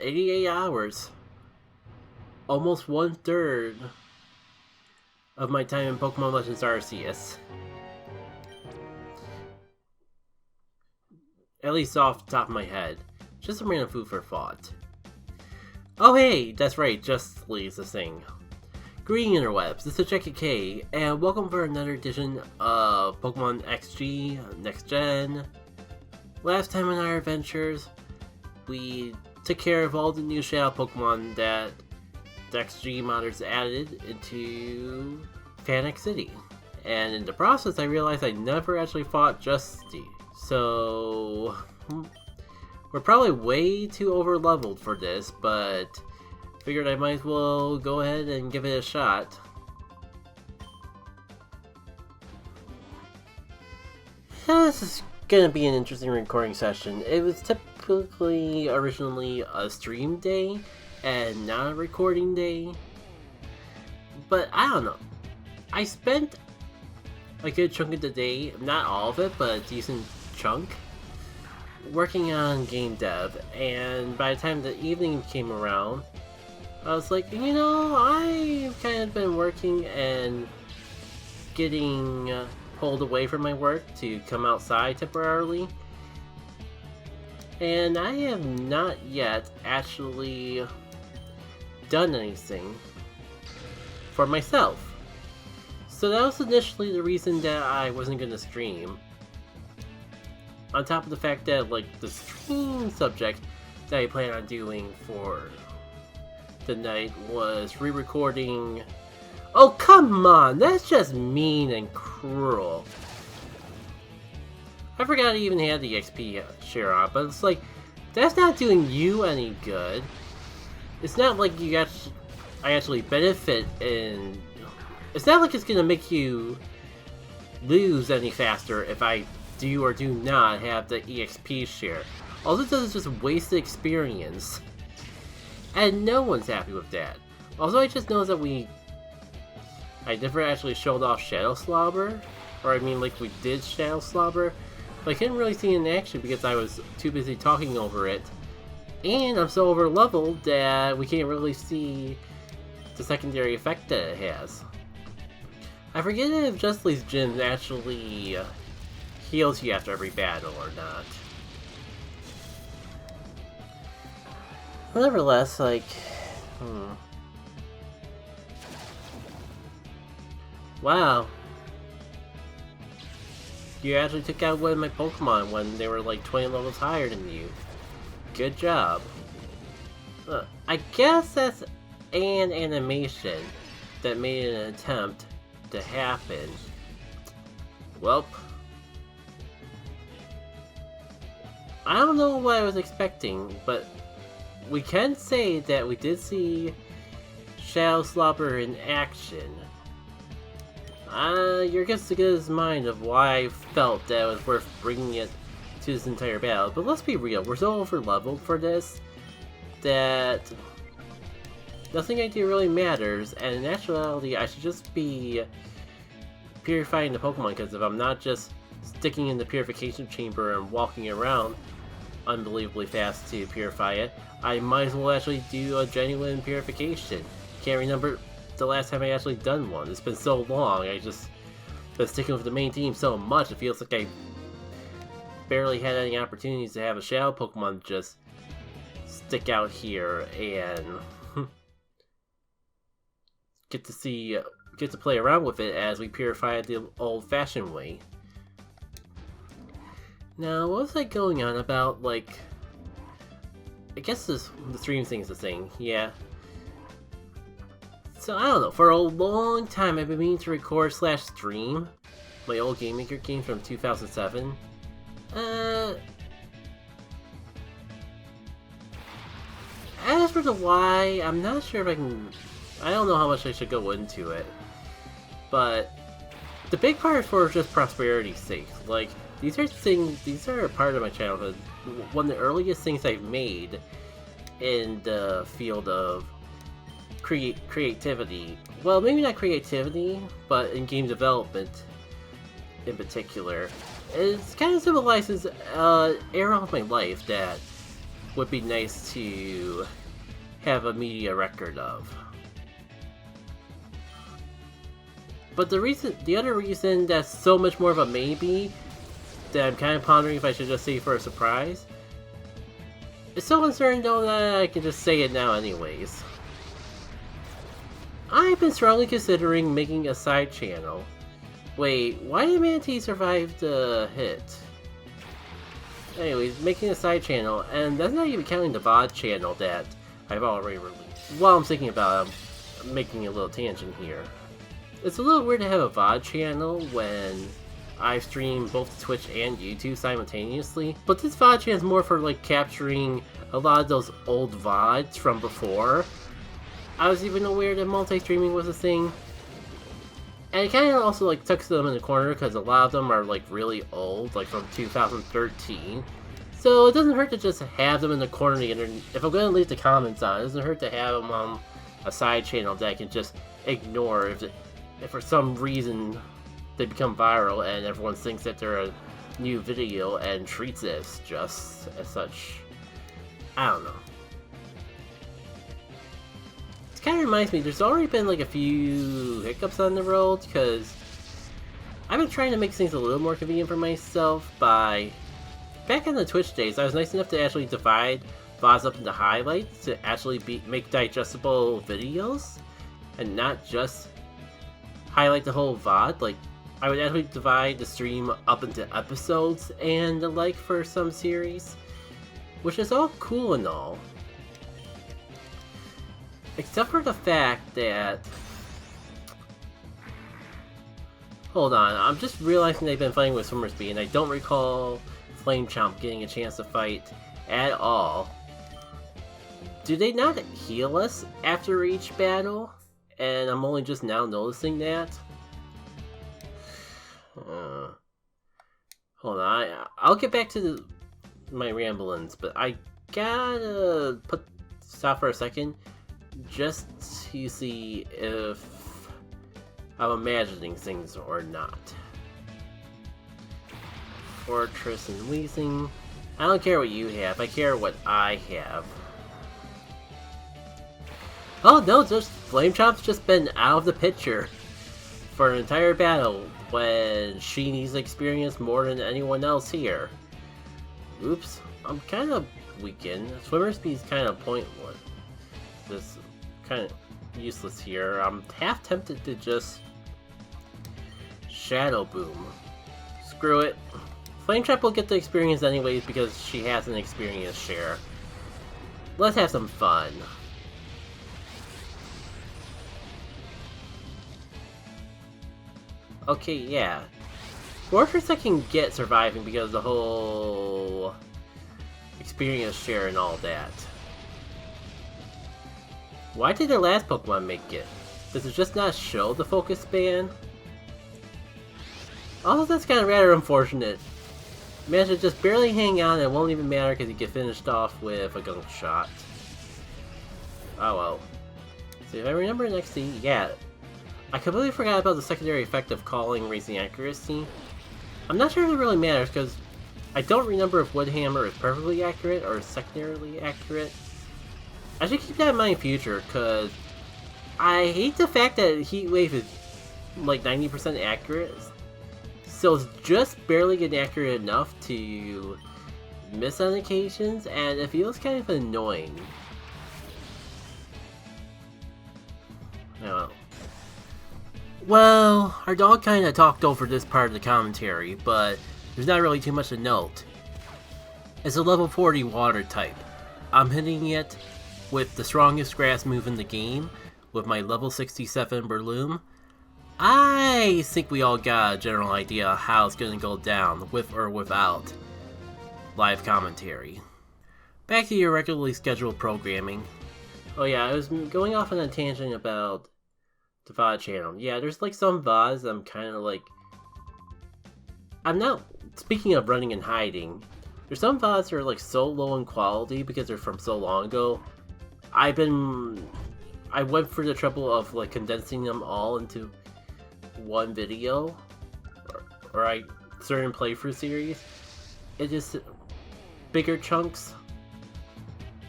88 hours. Almost 1/3 of my time in Pokemon Legends Arceus. At least off the top of my head. Just some random food for thought. Oh hey, that's right, Just Lee's the thing. Greetings interwebs, this is Jackie K, and welcome for another edition of Pokémon XG, Next Gen. Last time in our adventures, we took care of all the new Shadow Pokemon that the XG modders added into Panic City. And in the process, I realized I never actually fought Justy. So we're probably way too over leveled for this, but figured I might as well go ahead and give it a shot. This is gonna be an interesting recording session. It was typically originally a stream day and not a recording day, but I don't know. I spent a good chunk of the day, not all of it, but a decent chunk, working on game dev, and by the time the evening came around, I was like, you know, I've kind of been working and getting pulled away from my work to come outside temporarily, and I have not yet actually done anything for myself. So that was initially the reason that I wasn't going to stream. On top of the fact that, like, the stream subject that I plan on doing for the night was re-recording... Oh, come on! That's just mean and cruel. I forgot I even had the XP share on, but it's like, that's not doing you any good. It's not like I actually benefit in... It's not like it's gonna make you lose any faster if I do or do not have the EXP share. All it does is just waste the experience. And no one's happy with that. Also, I just noticed that I never actually showed off Shadow Slobber. Or I mean, like, we did Shadow Slobber. But I couldn't really see it in action because I was too busy talking over it. And I'm so over leveled that we can't really see the secondary effect that it has. I forget if Just Lee's Gym actually heals you after every battle or not. Nevertheless, like, Wow. You actually took out one of my Pokemon when they were like 20 levels higher than you. Good job. I guess that's an animation that made an attempt to happen. Welp. I don't know what I was expecting, but we can say that we did see Shadow Slobber in action. Your guess is as good as mine of why I felt that it was worth bringing it to this entire battle. But let's be real, we're so over leveled for this that nothing I do really matters, and in actuality I should just be purifying the Pokemon, because if I'm not just sticking in the purification chamber and walking around unbelievably fast to purify it, I might as well actually do a genuine purification. Can't remember the last time I actually done one. It's been so long. I just been sticking with the main team so much, it feels like I barely had any opportunities to have a Shadow Pokemon just stick out here and get to play around with it as we purify it the old-fashioned way. Now, what was I going on about? Like, I guess the stream thing's the thing, yeah. So, I don't know, for a long time I've been meaning to record / stream my old Game Maker game from 2007. As for the why, I'm not sure if I don't know how much I should go into it. But the big part is for just prosperity's sake. Like, these are a part of my childhood. One of the earliest things I've made in the field of creativity. Well, maybe not creativity, but in game development in particular. It kind of symbolizes an era of my life that would be nice to have a media record of. But the other reason that's so much more of a maybe, that I'm kind of pondering if I should just say for a surprise, it's so uncertain though that I can just say it now anyways. I've been strongly considering making a side channel. Wait, why did Manatee survive the hit? Anyways, making a side channel, and that's not even counting the VOD channel that I've already released. While I'm thinking about it, I'm making a little tangent here. It's a little weird to have a VOD channel when I stream both Twitch and YouTube simultaneously, but this VOD channel is more for like capturing a lot of those old VODs from before I was even aware that multi-streaming was a thing. And it kind of also like tucks them in the corner because a lot of them are like really old, like from 2013. So it doesn't hurt to just have them in the corner of the internet. If I'm going to leave the comments on, it doesn't hurt to have them on a side channel that I can just ignore if for some reason they become viral and everyone thinks that they're a new video and treats it as just as such. I don't know. It kind of reminds me, there's already been like a few hiccups on the road because I've been trying to make things a little more convenient for myself by... Back in the Twitch days, I was nice enough to actually divide VODs up into highlights to actually make digestible videos and not just highlight the whole VOD. Like, I would actually divide the stream up into episodes and the like for some series, which is all cool and all. Except for the fact that... Hold on, I'm just realizing they've been fighting with Swimmersby, and I don't recall Flamechomp getting a chance to fight at all. Do they not heal us after each battle? And I'm only just now noticing that? Hold on, I'll get back to my ramblings, but I gotta stop for a second just to see if I'm imagining things or not. Fortress and Leasing. I don't care what you have, I care what I have. Oh no, just Flamechomp's just been out of the picture for an entire battle when she needs experience more than anyone else here. Oops, I'm kind of weakened. Swimmersby's kind of pointless. This kind of useless here. I'm half tempted to just Shadow Boom. Screw it. Flametrap will get the experience anyways because she has an experience share. Let's have some fun. Okay, yeah. Fortress I can get surviving because of the whole experience share and all that. Why did the last Pokemon make it? Does it just not show the focus span? Also, that's kind of rather unfortunate. Managed to just barely hang on and it won't even matter because you get finished off with a gunk shot. Oh well. So if I remember in XD, yeah. I completely forgot about the secondary effect of calling raising accuracy. I'm not sure if it really matters because I don't remember if Wood Hammer is perfectly accurate or secondarily accurate. I should keep that in mind in future because I hate the fact that Heat Wave is like 90% accurate. So it's just barely getting accurate enough to miss on occasions and it feels kind of annoying. Oh. Well, our dog kind of talked over this part of the commentary, but there's not really too much to note. It's a level 40 water type. I'm hitting it with the strongest grass move in the game, with my level 67 Breloom. I think we all got a general idea how it's going to go down, with or without live commentary. Back to your regularly scheduled programming. Oh yeah, I was going off on a tangent about the VOD channel. Yeah, there's like some VODs I'm kind of like... I'm not... Speaking of running and hiding, there's some VODs that are like so low in quality because they're from so long ago. I went for the trouble of like condensing them all into one video, or certain playthrough series. It just bigger chunks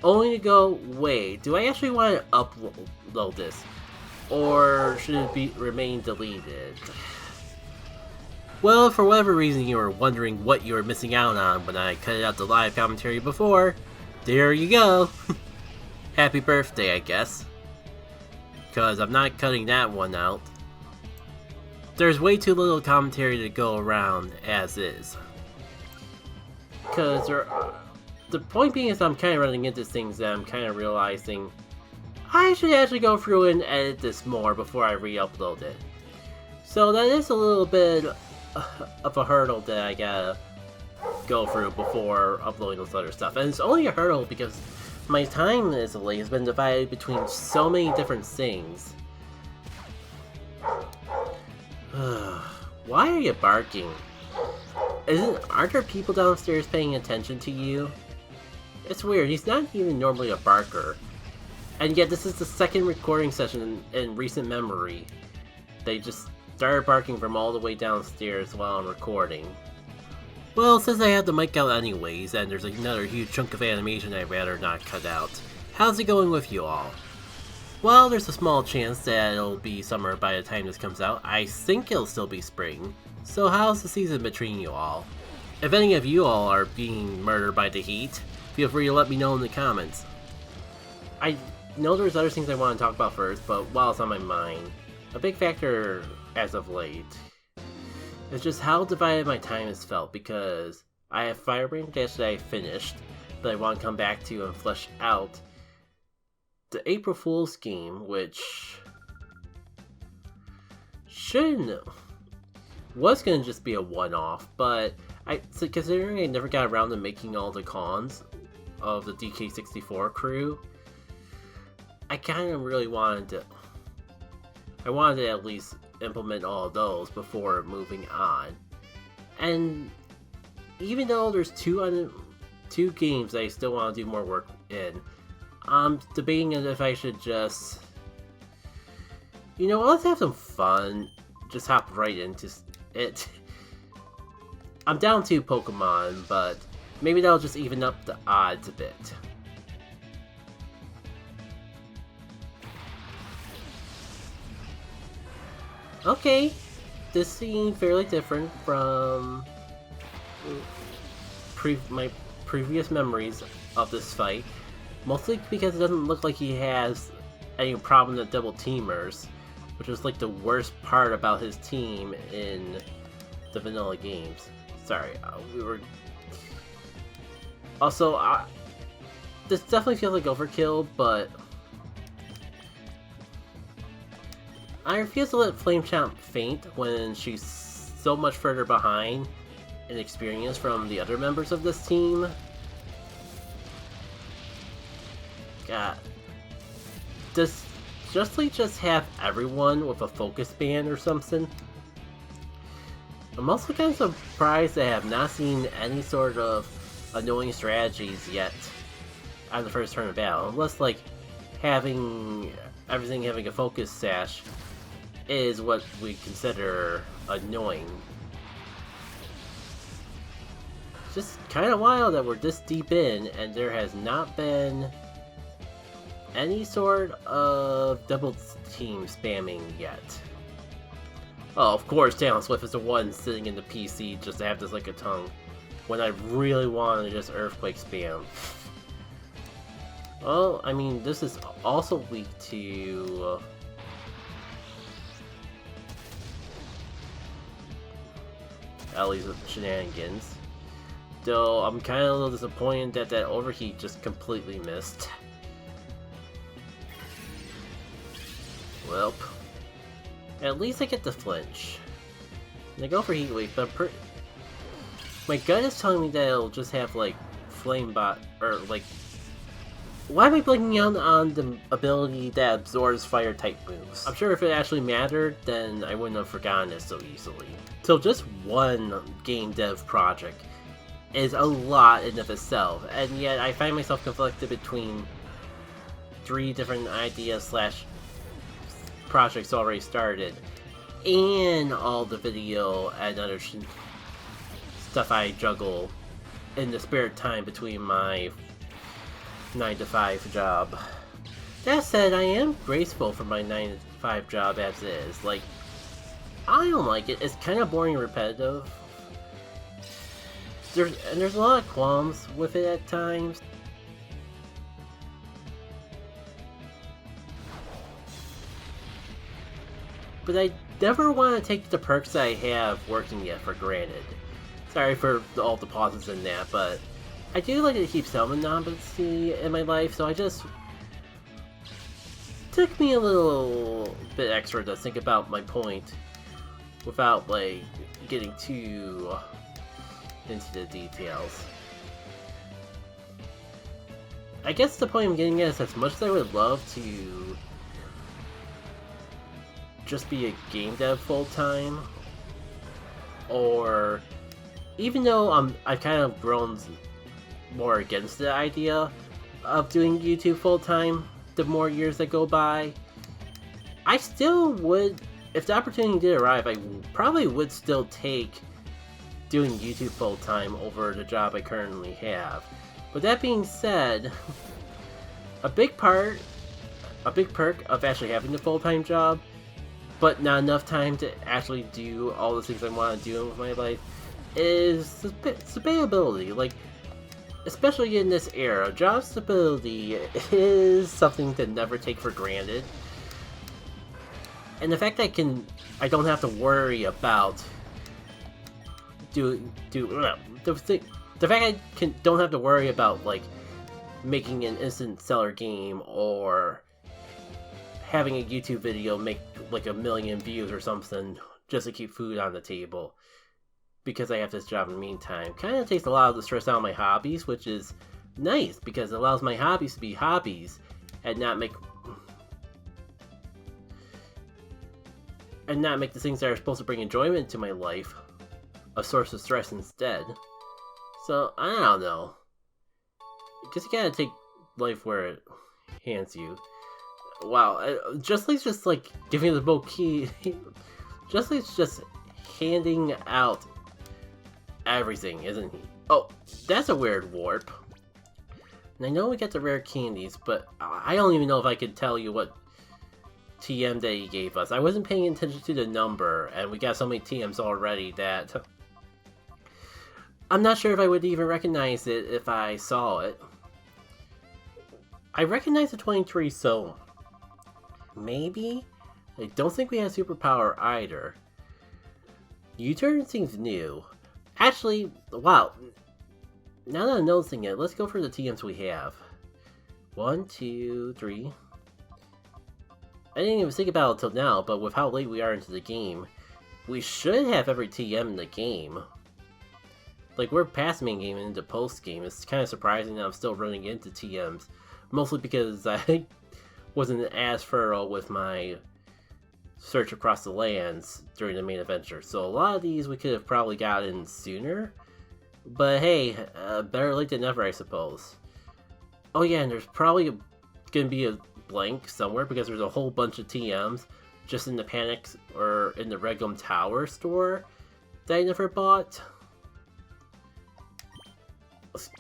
only to go, wait, do I actually want to upload this? Or should it remain deleted? Well, for whatever reason you were wondering what you were missing out on when I cut out the live commentary before, there you go! Happy birthday, I guess. Because I'm not cutting that one out. There's way too little commentary to go around as is. Because the point being is I'm kind of running into things that I'm kind of realizing I should actually go through and edit this more before I re-upload it. So that is a little bit of a hurdle that I gotta go through before uploading this other stuff. And it's only a hurdle because my time as of late has been divided between so many different things. Why are you barking? Aren't there people downstairs paying attention to you? It's weird, he's not even normally a barker. And yet this is the second recording session in recent memory. They just started barking from all the way downstairs while I'm recording. Well, since I have the mic out anyways, and there's another huge chunk of animation I'd rather not cut out, how's it going with you all? Well, there's a small chance that it'll be summer by the time this comes out. I think it'll still be spring. So how's the season been treating you all? If any of you all are being murdered by the heat, feel free to let me know in the comments. I know there's other things I want to talk about first, but while it's on my mind, a big factor as of late is just how divided my time has felt, because I have Firebrand Dash that I finished, that I want to come back to and flesh out. The April Fool's game, which was going to just be a one-off, but so considering I never got around to making all the cons of the DK64 crew, I kind of really wanted to at least implement all of those before moving on. And even though there's two games that I still want to do more work in, I'm debating if I should just, let's have some fun, just hop right into it. I'm down to Pokemon, but maybe that'll just even up the odds a bit. Okay, this seems fairly different from my previous memories of this fight. Mostly because it doesn't look like he has any problem with double teamers, which was like the worst part about his team in the vanilla games. Sorry, Also, this definitely feels like overkill, but I refuse to let Flamechamp faint when she's so much further behind in experience from the other members of this team. God. Does Justly just have everyone with a focus band or something? I'm also kind of surprised that I have not seen any sort of annoying strategies yet on the first turn of battle, unless like having everything having a focus sash is what we consider annoying. Just kind of wild that we're this deep in and there has not been any sort of double team spamming yet. Oh, of course, Talon Swift is the one sitting in the PC just to have this like a tongue, when I really want to just Earthquake spam. Well, I mean, this is also weak to Ellie's shenanigans. Though I'm kind of a little disappointed that that overheat just completely missed. Welp. At least I get the flinch. And I go for Heat Wave, but my gut is telling me that it'll just have like Flame Bot, or like... Why am I blinking out on the ability that absorbs fire type moves? I'm sure if it actually mattered, then I wouldn't have forgotten it so easily. So just one game dev project is a lot in of itself, and yet I find myself conflicted between 3 different ideas slash projects already started, and all the video and other stuff I juggle in the spare time between my 9-to-5 job. That said, I am graceful for my 9-to-5 job as is. Like, I don't like it. It's kind of boring and repetitive. There's a lot of qualms with it at times. But I never want to take the perks I have working yet for granted. Sorry for all the pauses in that, but I do like to keep some novelty in my life, so I just took me a little bit extra to think about my point without, like, getting too into the details. I guess the point I'm getting at is, as much as I would love to just be a game dev full-time, or even though I've kind of grown more against the idea of doing YouTube full-time the more years that go by, I still would, if the opportunity did arrive, I probably would still take doing YouTube full-time over the job I currently have. With that being said, a big perk of actually having a full-time job, but not enough time to actually do all the things I want to do with my life, is stability. Like, especially in this era, job stability is something to never take for granted. And the fact that I don't have to worry about the fact I don't have to worry about, like, making an instant seller game or having a YouTube video make like 1 million views or something just to keep food on the table because I have this job in the meantime kind of takes a lot of the stress out of my hobbies, which is nice because it allows my hobbies to be hobbies and not make the things that are supposed to bring enjoyment to my life a source of stress instead. So, I don't know. Because you gotta take life where it hands you. Wow, Justly's just like giving the bouquet. Justly's just handing out everything, isn't he? Oh, that's a weird warp. And I know we got the rare candies, but I don't even know if I could tell you what TM that he gave us. I wasn't paying attention to the number, and we got so many TMs already that I'm not sure if I would even recognize it if I saw it. I recognize the 23, so maybe? I don't think we have superpower either. U-turn seems new. Actually, wow. Now that I'm noticing it, let's go for the TMs we have. 1, 2, 3. I didn't even think about it till now, but with how late we are into the game, we should have every TM in the game. Like, we're past main game and into post game. It's kind of surprising that I'm still running into TMs. Mostly because I wasn't as thorough with my search across the lands during the main adventure. So a lot of these we could have probably gotten sooner. But hey, better late than never, I suppose. Oh yeah, and there's probably going to be a blank somewhere because there's a whole bunch of TMs just in the Panics or in the Regum Tower store that I never bought. It's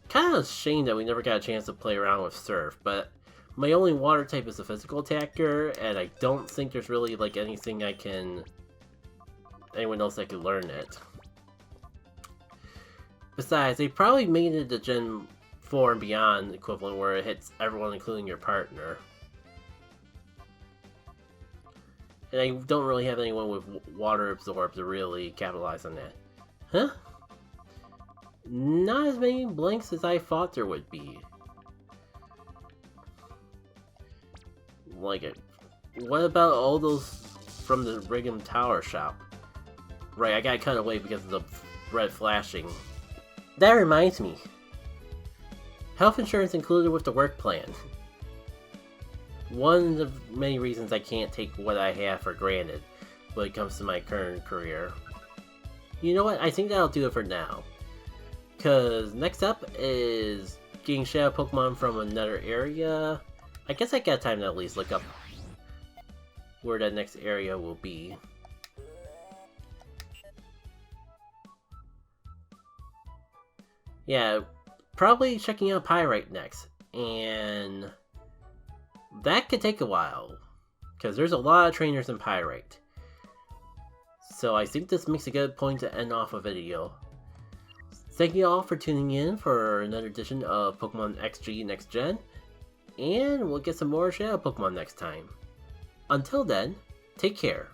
kind of a shame that we never got a chance to play around with Surf, but my only water type is a physical attacker, and I don't think there's really like anything anyone else that could learn it. Besides, they probably made it the Gen 4 and beyond equivalent where it hits everyone including your partner. And I don't really have anyone with water absorb to really capitalize on that. Huh? Not as many blanks as I thought there would be. Like it. What about all those from the Regum Tower shop? Right, I got cut away because of the red flashing. That reminds me. Health insurance included with the work plan. One of the many reasons I can't take what I have for granted when it comes to my current career. You know what? I think that'll do it for now. Because next up is getting Shadow Pokemon from another area. I guess I got time to at least look up where that next area will be. Yeah, probably checking out Pyrite next. and that could take a while, because there's a lot of trainers in Pyrite. So I think this makes a good point to end off a video. Thank you all for tuning in for another edition of Pokemon XG Next Gen, and we'll get some more Shadow Pokemon next time. Until then, take care.